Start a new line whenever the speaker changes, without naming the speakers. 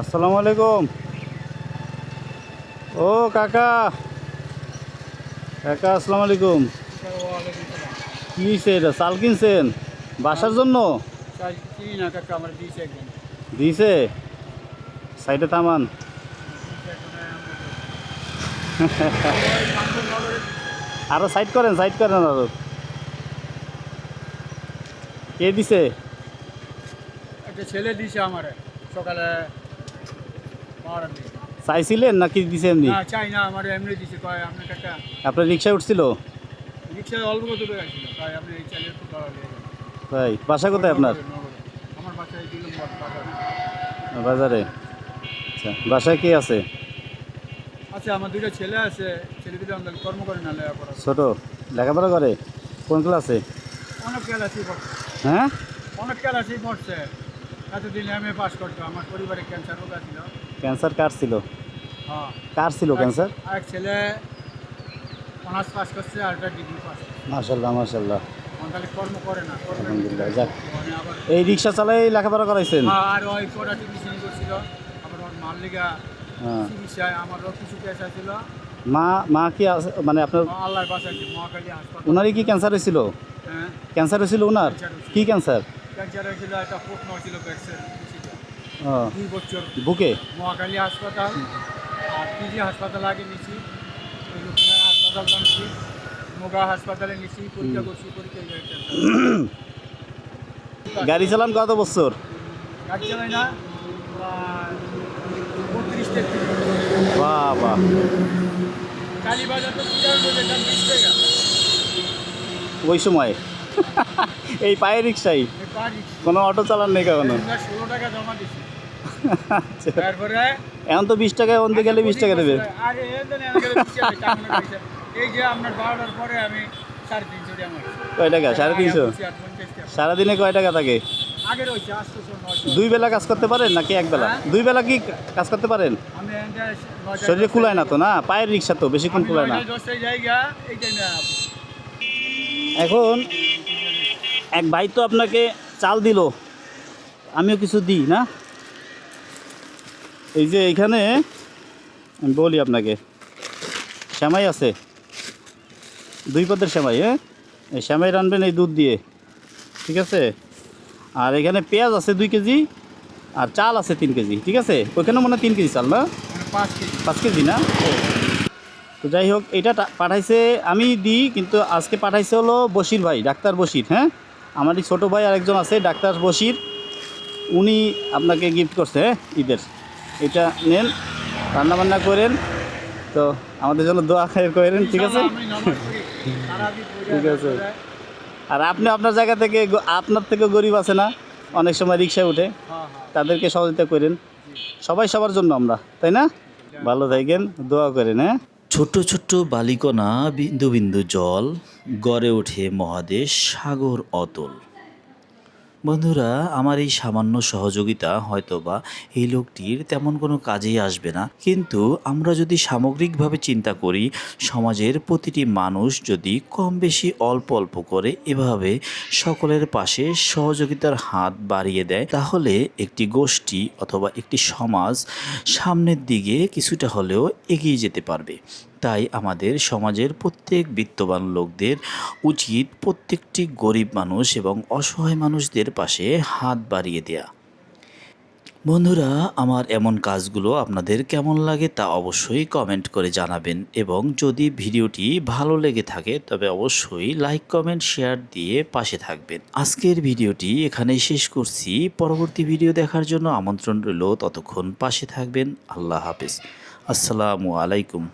আসসালামু আলাইকুম। ও কাকা, কাকা আসসালামু আলাইকুম। কি হয়েছে? এটা চাল কিনছেন বাসার জন্য? দিয়েছে? সাইডে থামান। আরো সাইড করেন, সাইড করেন আরো। কে দিছে?
একটা ছেলে দিছে আমার সকালে।
চাইছিলেন নাকি দিছে এমনি?
না চাই না, আমার এমনি দিছে। কয় আপনার একটা
আপনার রিক্সায় উঠছিল?
রিক্সায় অল্প কত করে আসছিল, তাই আপনি এই চালের একটু খাওয়া নিয়ে যান।
তাই? বাসা কোথায় আপনার?
নগরে। আমার বাসায় দিলাম বাজারে।
বাজারে? আচ্ছা, বাসায় কে আছে?
আচ্ছা, আমার দুইটা ছেলে আছে। ছেলে দুটো আমাদের কর্ম করে না, লেখাপড়া।
ছোট? লেখাপড়া করে? কোন ক্লাসে?
অনেক ক্লাসই পড়ছে,
হ্যাঁ,
অনেক ক্লাসই পড়ছে। এতদিন MA পাস করতো। আমার পরিবারে ক্যান্সার রোগ ছিল।
ক্যান্সার কার ছিল?
হ্যাঁ।
কার ছিল ক্যান্সার?
আর এক ছেলে অনার্স পাস করছে, আর একটা ডিগ্রি পাস।
মাশাল্লাহ মাশাল্লাহ,
তাহলে কর্ম করে না,
আলহামদুলিল্লাহ। যাক,
মানে আবার
এই রিক্সা চালাই লেখাপড়া করাইছেন?
আর ওই কটা টিউশন করছিল। আবার ওর মার লিগা
হ্যাঁ।
চিকিৎসায় আমারও কিছু পেশা ছিল।
মা মা কি মানে আপনার?
আল্লাহর বাসাইছে, মহাকালী হাসপাতাল।
ওনারই কি ক্যান্সার হয়েছিল?
হ্যাঁ,
ক্যান্সার হয়েছিল ওনার? কি ক্যান্সার?
ক্যান্সার হয়েছিল, একটা ফুটন হয়েছিল ব্যাক্সের।
ও,
2 বছর
বুকে?
মহাকালী হাসপাতাল আর পিজি হাসপাতাল আগে নিছি, ওই লোকনাথ হাসপাতাল নিছি, মোগা হাসপাতালে নিছি, পরীক্ষা করছি, পরীক্ষা
গাড়ি চালান কত বছর?
গাড়ি চালাই না, 32
বাবা,
কালীবাজার তো 20 টাকা।
ওই সময় এই পায়ে রিক্সাই? কোনো অটো চালান নেই কখনো?
16 টাকা জমা দিছি।
আচ্ছা।
তারপরে
এখন তো 20 টাকায় অন্তে গেলে 20 টাকা দেবে।
আরে এই যে আপনার 12টার পরে আমি 350 দিয়ে আমার
কয় টাকা? 350? সারাদিনে কয় টাকা থাকে?
আগের হয়েছে 800
দুই বেলা কাজ করতে পারেন নাকি এক বেলা? দুই বেলা কি কাজ করতে পারেন?
আমি
শরীরে কুলায় না তো? না, পায়ের রিক্সা তো বেশিক্ষণ কুলায় না।
10টায় জায়গা এই টাইমে।
এখন এক ভাই তো আপনাকে চাল দিল, আমিও কিছু দিই না? এই যে এইখানে আমি বলি আপনাকে, শ্যামাই আছে, 2 পদের শ্যামাই। হ্যাঁ, এই শ্যামাই রানবেন এই দুধ দিয়ে, ঠিক আছে? আর এখানে পেঁয়াজ আছে 2 কেজি, আর চাল আছে 3 কেজি, ঠিক আছে? ওইখানে মনে হয় 3 কেজি চাল না?
5 কেজি।
5 কেজি না? তো যাই হোক, এটা পাঠাইছে, আমি দিই, কিন্তু আজকে পাঠাইছে হলো বশির ভাই, ডাক্তার বশির। হ্যাঁ, আমারই ছোটো ভাই আরেকজন আছে ডাক্তার বশির, উনি আপনাকে গিফট করছে। হ্যাঁ, ঈদের এটা নেন, রান্নাবান্না করেন, তো আমাদের জন্য দোয়া খায়ের করেন, ঠিক আছে? ঠিক আছে। আর আপনি আপনার জায়গা থেকে, আপনার থেকে গরিব আছে না, অনেক সময় রিক্সায় উঠে, তাদেরকে সহযোগিতা করেন। সবাই সবার জন্য আমরা, তাই না? ভালো থাকেন, দোয়া করেন। হ্যাঁ,
ছোট্ট ছোট্ট বালিকণা, বিন্দু বিন্দু জল, গড়ে ওঠে মহাদেশ সাগর অতল। বন্ধুরা, আমার এই সামান্য সহযোগিতা হয়তোবা এই লোকটির তেমন কোনো কাজেই আসবে না, কিন্তু আমরা যদি সামগ্রিকভাবে চিন্তা করি, সমাজের প্রতিটি মানুষ যদি কম বেশি অল্প অল্প করে এভাবে সকলের পাশে সহযোগিতার হাত বাড়িয়ে দেয়, তাহলে একটি গোষ্ঠী অথবা একটি সমাজ সামনের দিকে কিছুটা হলেও এগিয়ে যেতে পারবে। তাই আমাদের সমাজের প্রত্যেক বিত্তবান লোকদের উচিত প্রত্যেকটি গরিব মানুষ এবং অসহায় মানুষদের পাশে হাত বাড়িয়ে দেয়া। বন্ধুরা, আমার এমন কাজগুলো আপনাদের কেমন লাগে তা অবশ্যই কমেন্ট করে জানাবেন, এবং যদি ভিডিওটি ভালো লেগে থাকে তবে অবশ্যই লাইক কমেন্ট শেয়ার দিয়ে পাশে থাকবেন। আজকের ভিডিওটি এখানেই শেষ করছি। পরবর্তী ভিডিও দেখার জন্য আমন্ত্রণ রইল। ততক্ষণ পাশে থাকবেন। আল্লাহ হাফেজ। আসসালামু আলাইকুম।